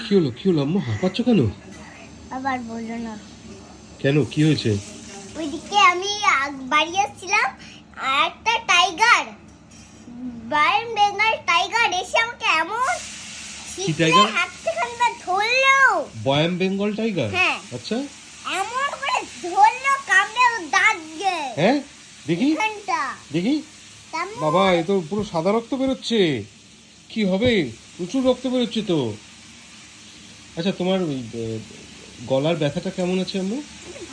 কি হলো আম্মু, হাঁপাচ্ছ কেন? আবার বললো না। কেন, কি হয়েছে? ওইদিকে আমি বাড়ি আসছিলাম, আর একটা টাইগার, বায়ান বেঙ্গল টাইগার এসে আমাকে এমন কি টাইগার? হাত থেকে ধরলো। বয়াম বেঙ্গল টাইগার? হ্যাঁ। আচ্ছা, এমন করে ধরলো, কামড়ে দাঁত দিয়ে। হ্যাঁ দেখি এখানটা। দেখি। বাবা, এ তো পুরো সাদা রক্ত বেরোচ্ছে। কি হবে, প্রচুর রক্ত বেরোচ্ছে তো। আচ্ছা, তোমার ওই গলার ব্যথাটা কেমন আছে আম্মু?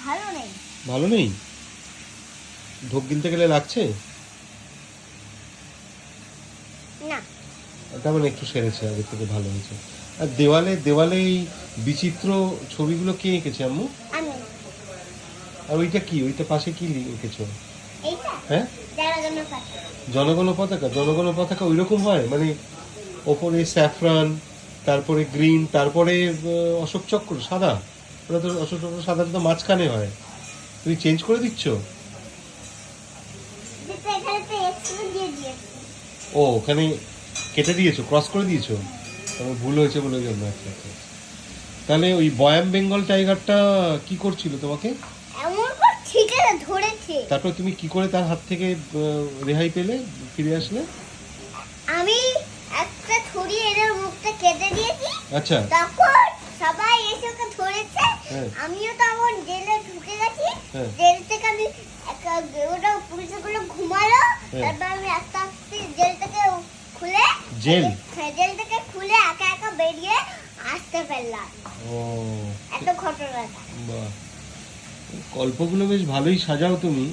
ভালো নেই। ভালো নেই? ঢোক গিলতে গেলে লাগছে? না। তার মানে একটু সেরেছে, আগের থেকে ভালো হয়েছে। আর দেওয়ালে দেওয়ালে এই বিচিত্র ছবিগুলো কে এঁকেছে আম্মু? আমি। আর ওইটা কি, ওইটা পাশে কি এঁকেছো? এইটা হ্যাঁ, জনগণ পাতা। জনগণ পতাকা। জনগণ পতাকা ওই রকম হয়, মানে ওপরে স্যাফরান, তারপরে গ্রিন, তারপরে অশোক চক্র সাদা। ওটা তো অশোক চক্র সাদাটা তো মাঝখানে হয়, তুমি চেঞ্জ করে দিচ্ছ? যেটা এখানে তো এক্সট্রা দিয়ে দিয়েছি। ও, ওখানে কেটে দিয়েছো, ক্রস করে দিয়েছো? আমার ভুল হয়েছে বলে জন্য। আচ্ছা আচ্ছা। তাহলে ওই বয়াম বেঙ্গল টাইগারটা কি করছিল তোমাকে? এমন করে ছিটে ধরেছে। তারপর তুমি কি করে তার হাত থেকে রেহাই পেলে, ফিরে আসলে? আমি একটা ছুরি এনে মুখটা কেটে দিয়েছি। আচ্ছা। তখন সবাই এসে ওকে ধরেছে। হ্যাঁ। আমিও তখন জেলে ঢুকে গেছি। হ্যাঁ। জেল থেকে আমি ওটা পুলিশগুলো ঘুমালো। হ্যাঁ। তারপর আমি আস্তে আস্তে জেল থেকে খুলে জেল? হ্যাঁ, জেল থেকে খুলে একা একা বেরিয়ে আসতে পারলাম। ও, এত ঘটনা। বাহ, গল্পগুলো বেশ ভালোই সাজাও তুমি,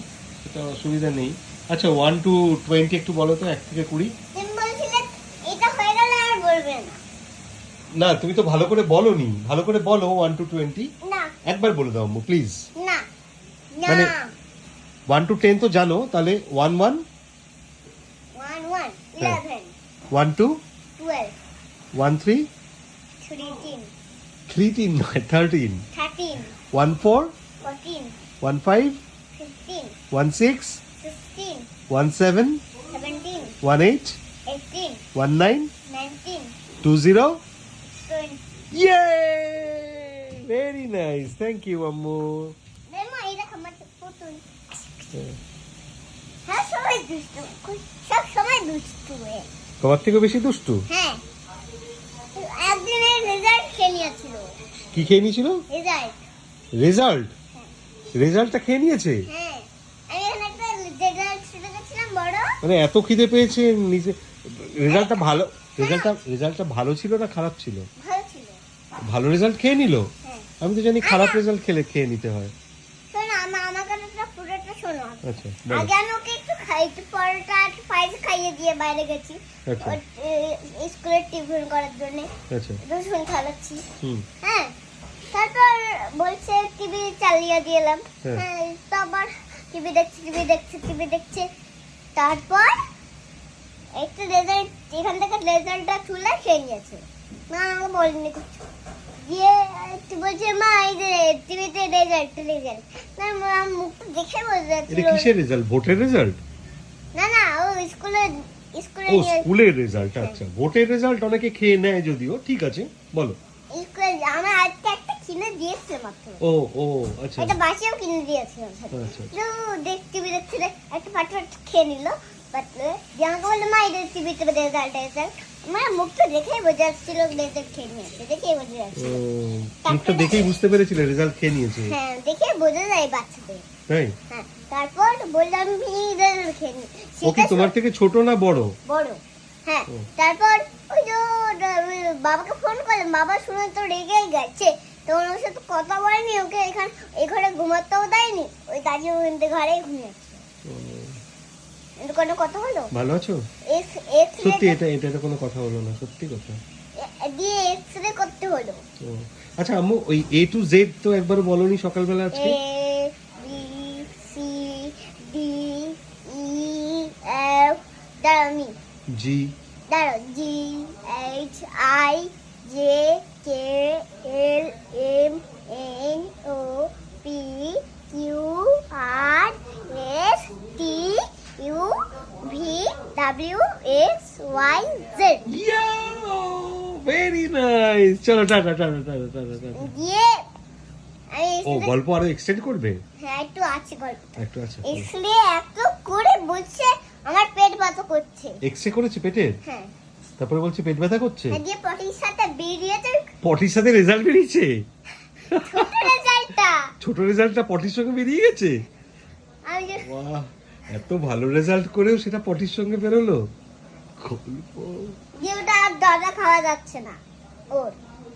সেটা অসুবিধা নেই। আচ্ছা, 1 to 20 একটু বলো তো, 1 থেকে 20। তুমি বলছিলে এটা হয়ে গেলে আর বলবে না। না, তুমি তো ভালো করে বলোনি, ভালো করে বলো 1 to 20। না একবার বলে দাও আম্মু প্লিজ। না না। মানে 1 to 10 তো জানো, তাহলে 1 1 1 1 11 1 2 12 1 3 13 3 3 নয় 13 13 1 4 14 1 5 15 1 6 16 1 7 17 1 8 18 1 9 19 2 0। 20 Yay! Very nice. Thank you, আম্মু। দেমা এটা খামার পুতুল। হ্যাঁ, সবাই দুষ্টু, সব সময় দুষ্টু হয়ে। তোমার থেকে বেশি দুষ্টু? হ্যাঁ, একদিনের রেজাল্ট খেয়ে নিয়েছিল। কি খেয়ে নিয়েছিল? রেজাল্ট। রেজাল্ট? রেজাল্টটা খেয়ে নিয়েছে? হ্যাঁ, আমি এখানে একটা রেজাল্ট শুনে গেছিলাম বড়। মানে এত খিদে পেয়েছে নিজে। রেজাল্টটা ভালো, রেজাল্টটা ভালো ছিল না খারাপ ছিল? ভালো ছিল। ভালো রেজাল্ট খেয়ে নিল? হ্যাঁ। আমি তো জানি খারাপ রেজাল্ট খেয়ে নিতে হয়। শোনো, আমার কথাটা পুরোটা শোনো। আচ্ছা, বলো। আগে আমি ওকে একটু পরোটা আর ফ্রাইজ খাইয়ে দিয়ে বাইরে গেছি। আচ্ছা। স্কুলের টিফিন করার জন্য আচ্ছা। রসুন খাওয়াচ্ছি। হুম। হ্যাঁ, তারপর বলছে টিভি চালিয়ে দিয়ে এলাম। হ্যাঁ। হ্যাঁ, তো আবার টিভি দেখছে। তারপর একটা রেজাল্ট, এখান থেকে রেজাল্টটা তুলে খেয়ে নিয়েছে। মা আমাকে বলেনি কিছু। গিয়ে তুই বলছে, মা এই যে টিভিতে রেজাল্ট। না, মা মুখটা দেখে বোঝা এটা যাচ্ছিল। কিসের রেজাল্ট? ভোটের রেজাল্ট? না, ও স্কুলে ও, নিয়ে স্কুলের রেজাল্ট। আচ্ছা, ভোটের রেজাল্ট অনেকে খেয়ে নেয় যদিও, ঠিক আছে, বলো। স্কুলে আমার আজকে একটা কিনে দিয়েছে মাত্র। ও ও, আচ্ছা একটা বাসিও কিনে দিয়েছে। আচ্ছা। টিভি দেখছে, একটা পাটা খেয়ে নিল। যে আমাকে বললো, মা এটা টিভিতে রেজাল্ট। আমার মুখটা দেখেই বোঝা যাচ্ছিল রেজাল্ট খেয়ে নিয়েছে, দেখেই বোঝা যাচ্ছিল। মুখটা দেখেই বুঝতে পেরেছিলে রেজাল্ট খেয়ে নিয়েছে? হ্যাঁ, দেখে বোঝা যায় বাচ্চাদের। তাই? হ্যাঁ, তারপর বললাম রেজাল্ট খেয়ে নি। ও কি তোমার থেকে ছোট না বড়? বড়। হ্যাঁ, তারপর ওই যে বাবাকে ফোন করলাম, বাবা শুনে তো রেগে গেছে। তো ওর সাথে কথা বলেনি, ওকে এই ঘরে ঘুমাতেও দেয়নি। ওই দাদি ঘরেই ঘুমিয়েছে। কোনো কথা হলো? ভালো আছো? সত্যি এটা কোনো কথা হলো না, সত্যি কথা। দিয়ে এক্সরে করতে হলো। আচ্ছা আম্মু, ওই A to Z তো একবার বলনি সকালবেলা আজকে? A B C D E F দাঁড়ানি G G H I J K L M N O P Q R S T U V W X Y Z. Yeah, very nice, চলো tata tata tata tata tata. দিয়ে আমি ও গল্প আরো extend করবে? হ্যাঁ একটু আছে গল্প, একটু আছে। এক্সরে এত করে বলছে আমার পেট ব্যথা করছে। এক্সরে করেছে পেটের, হ্যাঁ তারপরে বলছে পেট ব্যথা করছে। হ্যাঁ, দিয়ে পটির সাথে বেরিয়েছে পটির সাথে রেজাল্ট বেরিয়েছে? ছোট রেজাল্টটা। ছোট রেজাল্টটা পটির সঙ্গে বেরিয়ে গেছে? আমি যে বাহ, এত ভালো রেজাল্ট করেও সেটা পটির সঙ্গে বেরোলো। গল্প। দিয়ে ওটা আর দাদা খাওয়া যাচ্ছে না ওর,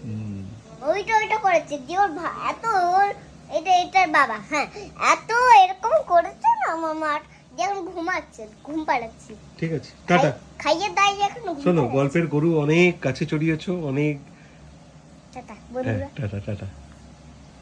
হুম। ওইটা করেছে দিয়ে ওর এত ওর এটার বাবা, হ্যাঁ এত এরকম করেছে না আমার মার, যে এখন ঘুমাচ্ছে, ঘুম পাড়াচ্ছি, ঠিক আছে, টাটা। খাইয়ে দাই এখন ঘুম শোনো, পাড়াচ্ছি। গল্পের গরু অনেক কাছে চড়িয়েছো, অনেক। টাটা হ্যাঁ, বন্ধুরা। Tata tata.